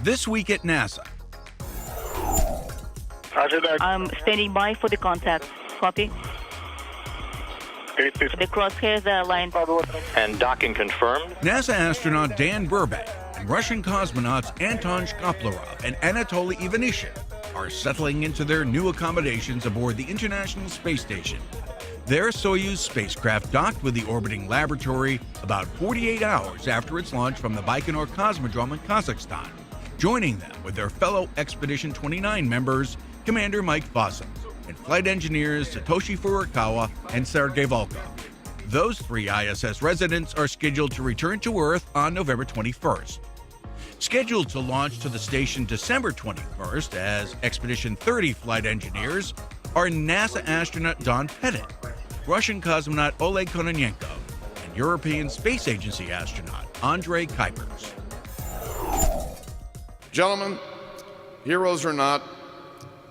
This week at NASA. Roger that. I'm standing by for the contact. Copy. The crosshairs are aligned. And docking confirmed. NASA astronaut Dan Burbank and Russian cosmonauts Anton Shkaplerov and Anatoly Ivanishin are settling into their new accommodations aboard the International Space Station. Their Soyuz spacecraft docked with the orbiting laboratory about 48 hours after its launch from the Baikonur Cosmodrome in Kazakhstan. Joining them with their fellow Expedition 29 members, Commander Mike Fossum, and flight engineers Satoshi Furukawa and Sergei Volkov. Those three ISS residents are scheduled to return to Earth on November 21st. Scheduled to launch to the station December 21st as Expedition 30 flight engineers are NASA astronaut Don Pettit, Russian cosmonaut Oleg Kononenko, and European Space Agency astronaut Andrei Kuipers. Gentlemen, heroes or not,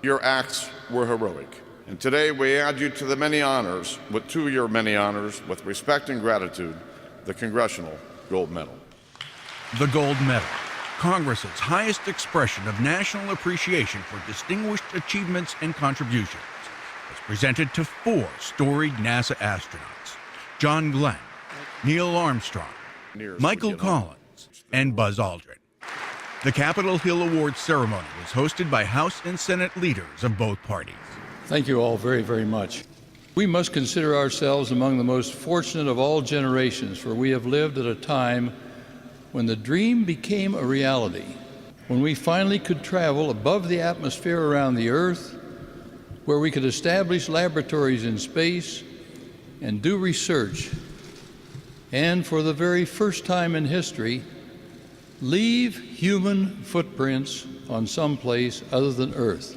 your acts were heroic. And today we add you to your many honors with respect and gratitude, the Congressional Gold Medal. The Gold Medal, Congress's highest expression of national appreciation for distinguished achievements and contributions, is presented to four storied NASA astronauts: John Glenn, Neil Armstrong, Michael Collins, and Buzz Aldrin. The Capitol Hill Awards ceremony was hosted by House and Senate leaders of both parties. Thank you all very, very much. We must consider ourselves among the most fortunate of all generations, for we have lived at a time when the dream became a reality, when we finally could travel above the atmosphere around the Earth, where we could establish laboratories in space and do research, and for the very first time in history, leave human footprints on some place other than Earth,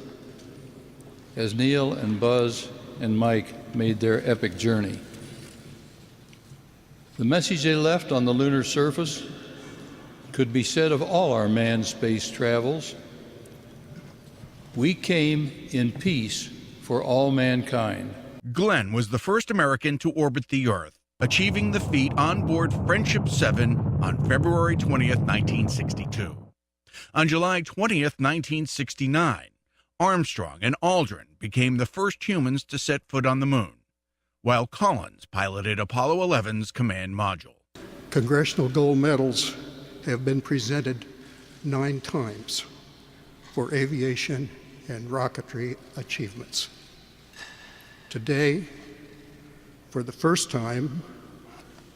as Neil and Buzz and Mike made their epic journey. The message they left on the lunar surface could be said of all our manned space travels. We came in peace for all mankind. Glenn was the first American to orbit the Earth, achieving the feat on board Friendship 7 on February 20th, 1962. On July 20th, 1969, Armstrong and Aldrin became the first humans to set foot on the moon, while Collins piloted Apollo 11's command module. Congressional gold medals have been presented 9 times for aviation and rocketry achievements. Today, for the first time,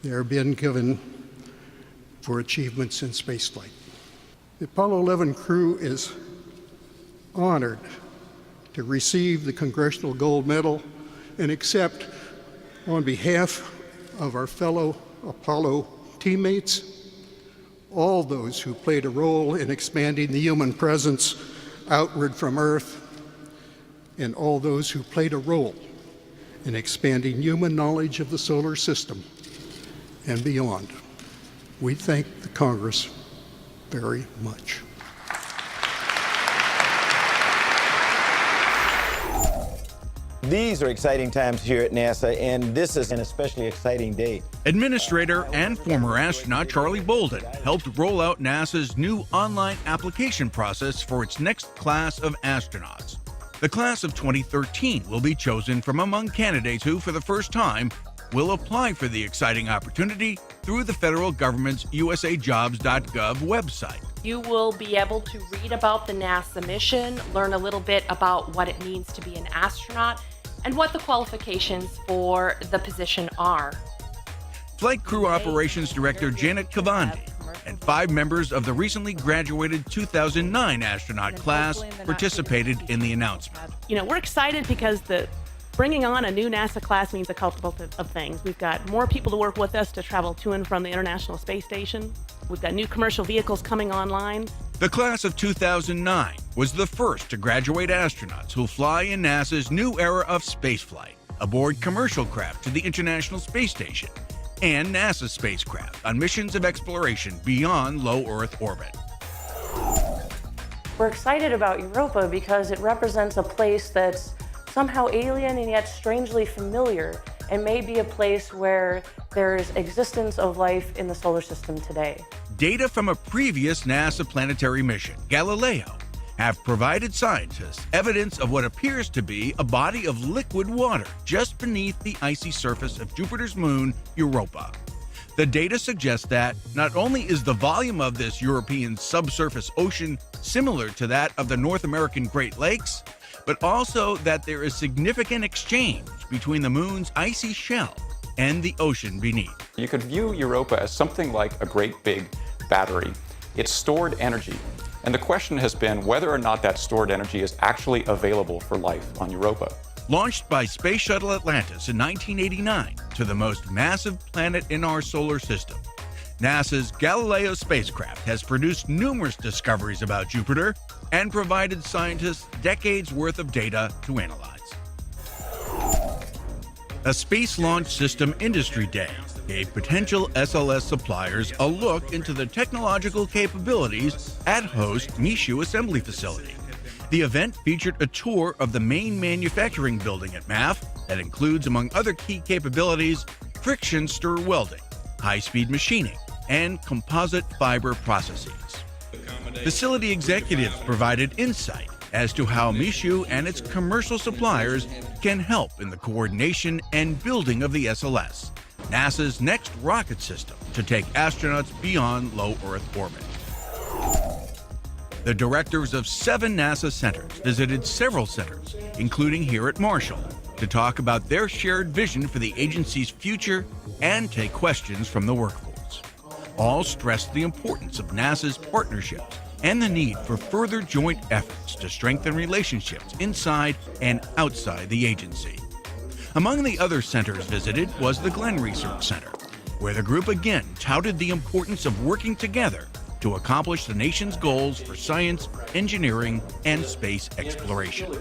they are being given for achievements in spaceflight. The Apollo 11 crew is honored to receive the Congressional Gold Medal and accept, on behalf of our fellow Apollo teammates, all those who played a role in expanding the human presence outward from Earth, and all those who played a role in expanding human knowledge of the solar system and beyond. We thank the Congress very much. These are exciting times here at NASA, and this is an especially exciting day. Administrator and former astronaut Charlie Bolden helped roll out NASA's new online application process for its next class of astronauts. The class of 2013 will be chosen from among candidates who, for the first time, will apply for the exciting opportunity through the federal government's usajobs.gov website. You will be able to read about the NASA mission, learn a little bit about what it means to be an astronaut, and what the qualifications for the position are. Flight Crew Operations Director Janet Kavandi and 5 members of the recently graduated 2009 astronaut class participated in the announcement. You know, we're excited because bringing on a new NASA class means a couple of things. We've got more people to work with us to travel to and from the International Space Station. We've got new commercial vehicles coming online. The class of 2009 was the first to graduate astronauts who'll fly in NASA's new era of spaceflight, aboard commercial craft to the International Space Station, and NASA spacecraft on missions of exploration beyond low Earth orbit. We're excited about Europa because it represents a place that's somehow alien and yet strangely familiar, and may be a place where there's existence of life in the solar system today. Data from a previous NASA planetary mission, Galileo, have provided scientists evidence of what appears to be a body of liquid water just beneath the icy surface of Jupiter's moon, Europa. The data suggests that not only is the volume of this European subsurface ocean similar to that of the North American Great Lakes, but also that there is significant exchange between the moon's icy shell and the ocean beneath. You could view Europa as something like a great big battery. It's stored energy. And the question has been whether or not that stored energy is actually available for life on Europa. Launched by Space Shuttle Atlantis in 1989 to the most massive planet in our solar system, NASA's Galileo spacecraft has produced numerous discoveries about Jupiter and provided scientists decades worth of data to analyze. A Space Launch System Industry Day gave potential SLS suppliers a look into the technological capabilities at host Michoud Assembly Facility. The event featured a tour of the main manufacturing building at MAF that includes, among other key capabilities, friction stir welding, high-speed machining, and composite fiber processes. Facility executives provided insight as to how Michoud and its commercial suppliers can help in the coordination and building of the SLS, NASA's next rocket system to take astronauts beyond low Earth orbit. The directors of 7 NASA centers visited several centers, including here at Marshall, to talk about their shared vision for the agency's future and take questions from the workforce. All stressed the importance of NASA's partnerships and the need for further joint efforts to strengthen relationships inside and outside the agency. Among the other centers visited was the Glenn Research Center, where the group again touted the importance of working together to accomplish the nation's goals for science, engineering, and space exploration.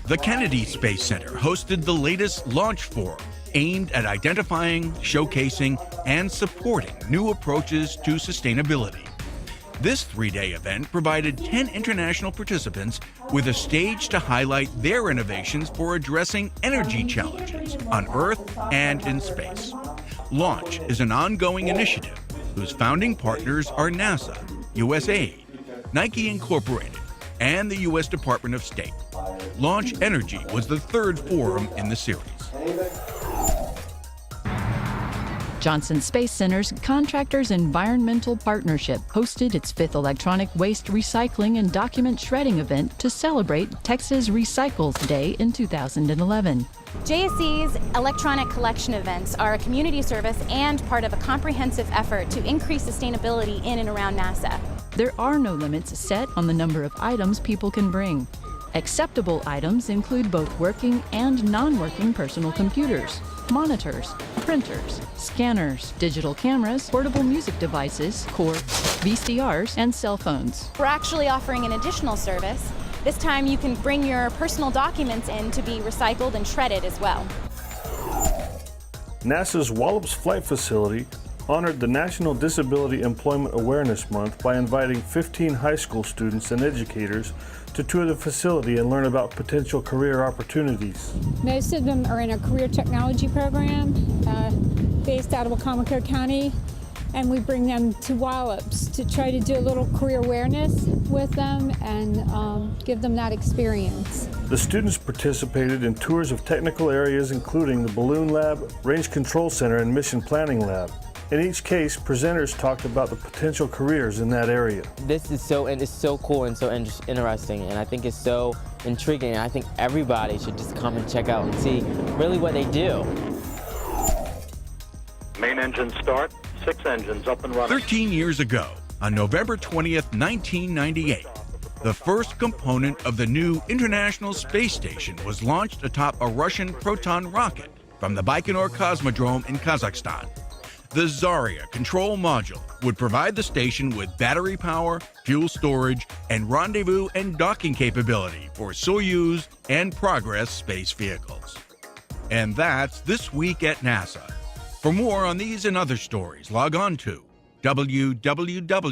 The Kennedy Space Center hosted the latest launch forum aimed at identifying, showcasing, and supporting new approaches to sustainability. This 3-day event provided 10 international participants with a stage to highlight their innovations for addressing energy challenges on Earth and in space. Launch is an ongoing initiative whose founding partners are NASA, USAID, Nike Incorporated, and the U.S. Department of State. Launch Energy was the 3rd forum in the series. Johnson Space Center's Contractors Environmental Partnership hosted its 5th Electronic Waste Recycling and Document Shredding event to celebrate Texas Recycles Day in 2011. JSC's electronic collection events are a community service and part of a comprehensive effort to increase sustainability in and around NASA. There are no limits set on the number of items people can bring. Acceptable items include both working and non-working personal computers, monitors, printers, scanners, digital cameras, portable music devices, cords, VCRs, and cell phones. We're actually offering an additional service. This time you can bring your personal documents in to be recycled and shredded as well. NASA's Wallops Flight Facility honored the National Disability Employment Awareness Month by inviting 15 high school students and educators to tour the facility and learn about potential career opportunities. Most of them are in a career technology program based out of Wacomico County, and we bring them to Wallops to try to do a little career awareness with them and give them that experience. The students participated in tours of technical areas including the Balloon Lab, Range Control Center, and Mission Planning Lab. In each case, presenters talked about the potential careers in that area. This is so cool and so interesting, and I think it's so intriguing. I think everybody should just come and check out and see really what they do. Main engine start, 6 engines up and running. 13 years ago, on November 20th, 1998, the first component of the new International Space Station was launched atop a Russian Proton rocket from the Baikonur Cosmodrome in Kazakhstan. The Zarya control module would provide the station with battery power, fuel storage, and rendezvous and docking capability for Soyuz and Progress space vehicles. And that's This Week at NASA. For more on these and other stories, log on to www.nasa.gov.